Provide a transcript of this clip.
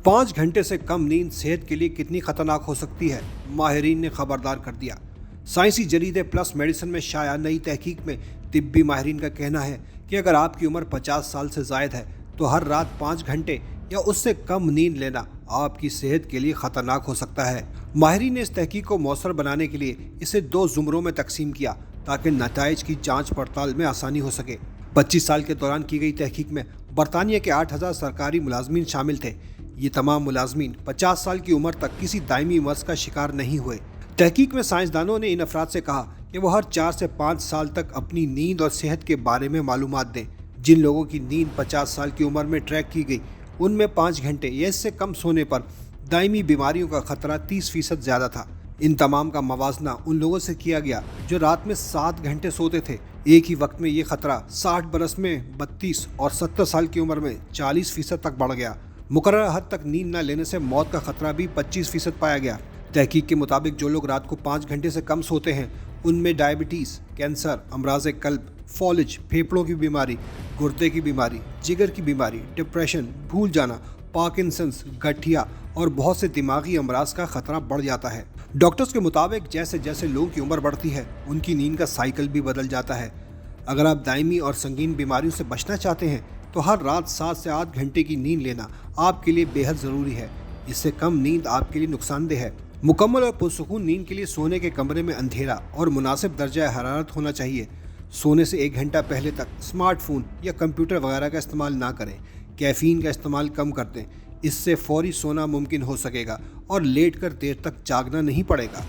5 घंटे से कम नींद सेहत के लिए कितनी खतरनाक हो सकती है, माहिरीन ने खबरदार कर दिया। साइंसी जरीदे प्लस मेडिसिन में शाया नई तहकीक में तिब्बी माहिरीन का कहना है कि अगर आपकी उम्र 50 साल से ज़ायद है तो हर रात 5 घंटे या उससे कम नींद लेना आपकी सेहत के लिए खतरनाक हो सकता है। माहिरीन ने इस तहकीक को मौसर बनाने के लिए इसे 2 ज़ुमरों में तकसीम किया ताकि नताइज की जांच पड़ताल में आसानी हो सके। 25 साल के दौरान की गई तहकीक में बरतानिया के 8000 सरकारी मुलाजमीन शामिल थे। ये तमाम मुलाजमीन 50 साल की उम्र तक किसी दायमी मर्ज का शिकार नहीं हुए। तहकीक में साइंसदानों ने इन अफराद से कहा कि वो हर 4 से 5 साल तक अपनी नींद और सेहत के बारे में मालूमात दें। जिन लोगों की नींद 50 साल की उम्र में ट्रैक की गई उनमें 5 घंटे या इससे कम सोने पर दायमी बीमारियों का खतरा 30% ज़्यादा था। इन तमाम का मवाजना उन लोगों से किया गया जो रात में 7 घंटे सोते थे। एक ही वक्त में ये खतरा 60 बरस में 32 और 70 साल की उम्र में 40% तक बढ़ गया। मुकर्रर हद तक नींद न लेने से मौत का खतरा भी 25% पाया गया। तहकीक के मुताबिक जो लोग रात को 5 घंटे से कम सोते हैं उनमें डायबिटीज़, कैंसर, अमराज कल्ब, फॉलिज, फेफड़ों की बीमारी, गुर्दे की बीमारी, जिगर की बीमारी, डिप्रेशन, भूल जाना, पार्किंसंस, गठिया और बहुत से दिमागी अमराज का खतरा बढ़ जाता है। डॉक्टर्स के मुताबिक जैसे जैसे लोगों की उम्र बढ़ती है उनकी नींद का साइकिल भी बदल जाता है। अगर आप दायमी और संगीन बीमारियों से बचना चाहते हैं तो हर रात 7 से 8 घंटे की नींद लेना आपके लिए बेहद ज़रूरी है। इससे कम नींद आपके लिए नुकसानदेह है। मुकम्मल और पुरसुकून नींद के लिए सोने के कमरे में अंधेरा और मुनासिब दर्जा हरारत होना चाहिए। सोने से 1 घंटा पहले तक स्मार्टफोन या कंप्यूटर वगैरह का इस्तेमाल ना करें। कैफ़ीन का इस्तेमाल कम कर दें। इससे फौरी सोना मुमकिन हो सकेगा और लेट कर देर तक जागना नहीं पड़ेगा।